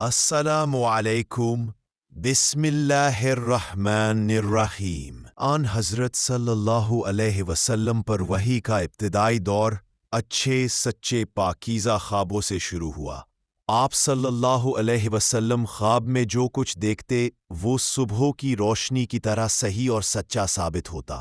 السلام علیکم بسم اللہ الرحمن الرحیم۔ آن حضرت صلی اللہ علیہ وسلم پر وحی کا ابتدائی دور اچھے سچے پاکیزہ خوابوں سے شروع ہوا۔ آپ صلی اللہ علیہ وسلم خواب میں جو کچھ دیکھتے وہ صبح کی روشنی کی طرح صحیح اور سچا ثابت ہوتا۔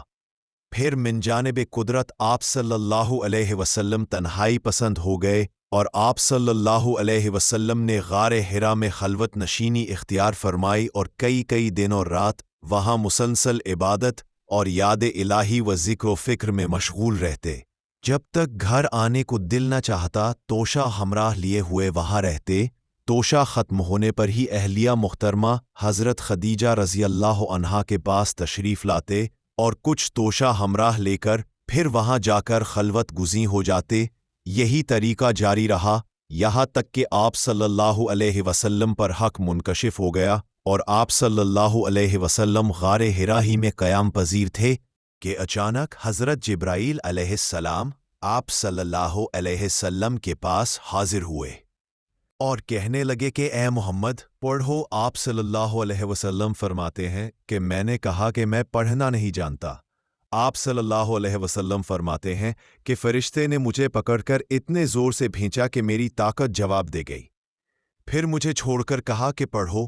پھر من جانب قدرت آپ صلی اللہ علیہ وسلم تنہائی پسند ہو گئے اور آپ صلی اللہ علیہ وسلم نے غار حرا میں خلوت نشینی اختیار فرمائی اور کئی دن اور رات وہاں مسلسل عبادت اور یاد الہی و ذکر و فکر میں مشغول رہتے۔ جب تک گھر آنے کو دل نہ چاہتا توشہ ہمراہ لیے ہوئے وہاں رہتے۔ توشہ ختم ہونے پر ہی اہلیہ محترمہ حضرت خدیجہ رضی اللہ عنہا کے پاس تشریف لاتے اور کچھ توشہ ہمراہ لے کر پھر وہاں جا کر خلوت گزیں ہو جاتے۔ یہی طریقہ جاری رہا یہاں تک کہ آپ صلی اللہ علیہ وسلم پر حق منکشف ہو گیا اور آپ صلی اللہ علیہ وسلم غار حرا ہی میں قیام پذیر تھے کہ اچانک حضرت جبرائیل علیہ السلام آپ صلی اللہ علیہ وسلم کے پاس حاضر ہوئے اور کہنے لگے کہ اے محمد پڑھو۔ آپ صلی اللہ علیہ وسلم فرماتے ہیں کہ میں نے کہا کہ میں پڑھنا نہیں جانتا۔ آپ صلی اللہ علیہ وسلم فرماتے ہیں کہ فرشتے نے مجھے پکڑ کر اتنے زور سے بھینچا کہ میری طاقت جواب دے گئی۔ پھر مجھے چھوڑ کر کہا کہ پڑھو۔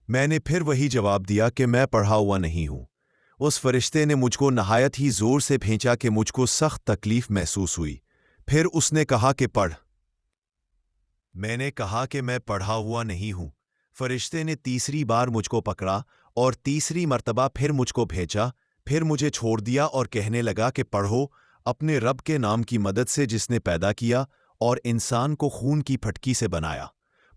میں نے پھر وہی جواب دیا کہ میں پڑھا ہوا نہیں ہوں۔ اس فرشتے نے مجھ کو نہایت ہی زور سے بھینچا کہ مجھ کو سخت تکلیف محسوس ہوئی۔ پھر اس نے کہا کہ پڑھ۔ میں نے کہا کہ میں پڑھا ہوا نہیں ہوں۔ فرشتے نے تیسری بار مجھ کو پکڑا اور تیسری مرتبہ پھر مجھ کو بھیجا۔ پھر مجھے چھوڑ دیا اور کہنے لگا کہ پڑھو اپنے رب کے نام کی مدد سے جس نے پیدا کیا اور انسان کو خون کی پھٹکی سے بنایا۔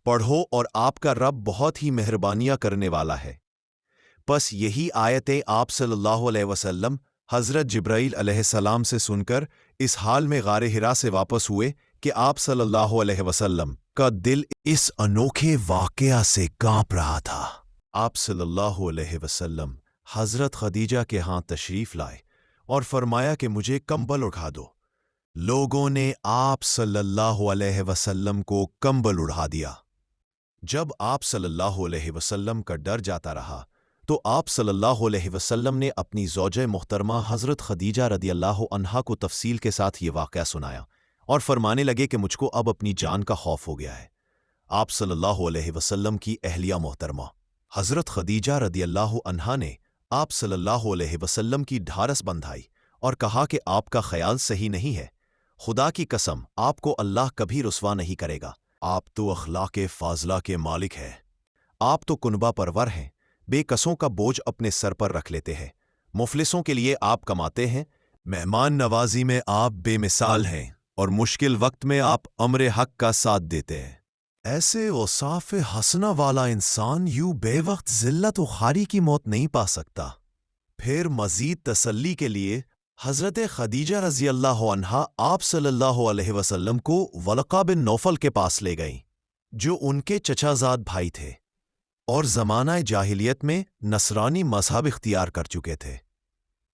پڑھو اور آپ کا رب بہت ہی مہربانیاں کرنے والا ہے۔ پس یہی آیتیں آپ صلی اللہ علیہ وسلم حضرت جبرائیل علیہ السلام سے سن کر اس حال میں غار حرا سے واپس ہوئے کہ آپ صلی اللہ علیہ وسلم کا دل اس انوکھے واقعہ سے کانپ رہا تھا۔ آپ صلی اللہ علیہ وسلم حضرت خدیجہ کے ہاں تشریف لائے اور فرمایا کہ مجھے کمبل اڑھا دو۔ لوگوں نے آپ صلی اللہ علیہ وسلم کو کمبل اڑھا دیا۔ جب آپ صلی اللہ علیہ وسلم کا ڈر جاتا رہا تو آپ صلی اللہ علیہ وسلم نے اپنی زوجہ محترمہ حضرت خدیجہ رضی اللہ عنہا کو تفصیل کے ساتھ یہ واقعہ سنایا اور فرمانے لگے کہ مجھ کو اب اپنی جان کا خوف ہو گیا ہے۔ آپ صلی اللہ علیہ وسلم کی اہلیہ محترمہ حضرت خدیجہ رضی اللہ عنہا نے آپ صلی اللہ علیہ وسلم کی ڈھارس بندھائی اور کہا کہ آپ کا خیال صحیح نہیں ہے۔ خدا کی قسم آپ کو اللہ کبھی رسوا نہیں کرے گا۔ آپ تو اخلاق فاضلہ کے مالک ہیں۔ آپ تو کنبہ پرور ہیں، بے کسوں کا بوجھ اپنے سر پر رکھ لیتے ہیں، مفلسوں کے لیے آپ کماتے ہیں، مہمان نوازی میں آپ بے مثال ہیں اور مشکل وقت میں آپ امر حق کا ساتھ دیتے ہیں۔ ایسے اوصاف حسنہ والا انسان یوں بے وقت ذلت و خواری کی موت نہیں پا سکتا۔ پھر مزید تسلی کے لیے حضرت خدیجہ رضی اللہ عنہا آپ صلی اللہ علیہ وسلم کو ورقہ بن نوفل کے پاس لے گئیں جو ان کے چچا زاد بھائی تھے اور زمانہ جاہلیت میں نصرانی مذہب اختیار کر چکے تھے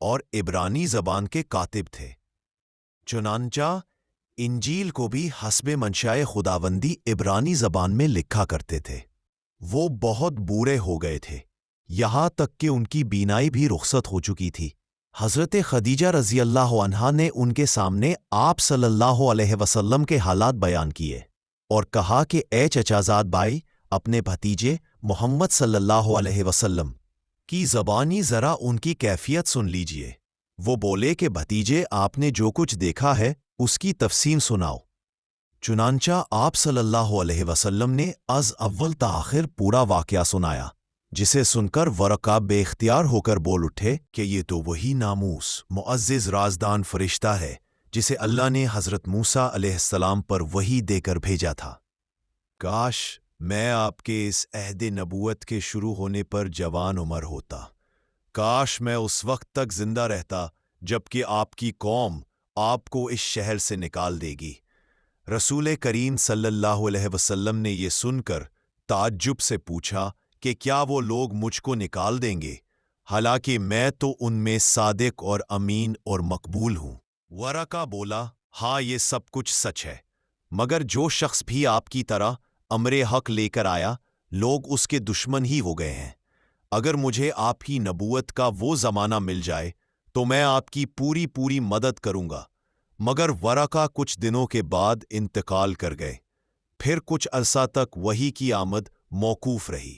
اور عبرانی زبان کے کاتب تھے۔ چنانچہ انجیل کو بھی حسب منشائے خداوندی عبرانی زبان میں لکھا کرتے تھے۔ وہ بہت بوڑھے ہو گئے تھے، یہاں تک کہ ان کی بینائی بھی رخصت ہو چکی تھی۔ حضرت خدیجہ رضی اللہ عنہا نے ان کے سامنے آپ صلی اللہ علیہ وسلم کے حالات بیان کیے اور کہا کہ اے چچا زاد بھائی، اپنے بھتیجے محمد صلی اللہ علیہ وسلم کی زبانی ذرا ان کی کیفیت سن لیجئے۔ وہ بولے کہ بھتیجے آپ نے جو کچھ دیکھا ہے اس کی تفصیل سناؤ۔ چنانچہ آپ صلی اللہ علیہ وسلم نے از اول تا آخر پورا واقعہ سنایا، جسے سن کر ورقہ بے اختیار ہو کر بول اٹھے کہ یہ تو وہی ناموس معزز رازدان فرشتہ ہے جسے اللہ نے حضرت موسیٰ علیہ السلام پر وحی دے کر بھیجا تھا۔ کاش میں آپ کے اس عہد نبوت کے شروع ہونے پر جوان عمر ہوتا۔ کاش میں اس وقت تک زندہ رہتا جبکہ آپ کی قوم آپ کو اس شہر سے نکال دے گی۔ رسول کریم صلی اللہ علیہ وسلم نے یہ سن کر تعجب سے پوچھا کہ کیا وہ لوگ مجھ کو نکال دیں گے، حالانکہ میں تو ان میں صادق اور امین اور مقبول ہوں۔ ورقہ بولا، ہاں یہ سب کچھ سچ ہے، مگر جو شخص بھی آپ کی طرح امر حق لے کر آیا لوگ اس کے دشمن ہی ہو گئے ہیں۔ اگر مجھے آپ کی نبوت کا وہ زمانہ مل جائے تو میں آپ کی پوری مدد کروں گا۔ مگر ورقہ کچھ دنوں کے بعد انتقال کر گئے۔ پھر کچھ عرصہ تک وحی کی آمد موقوف رہی۔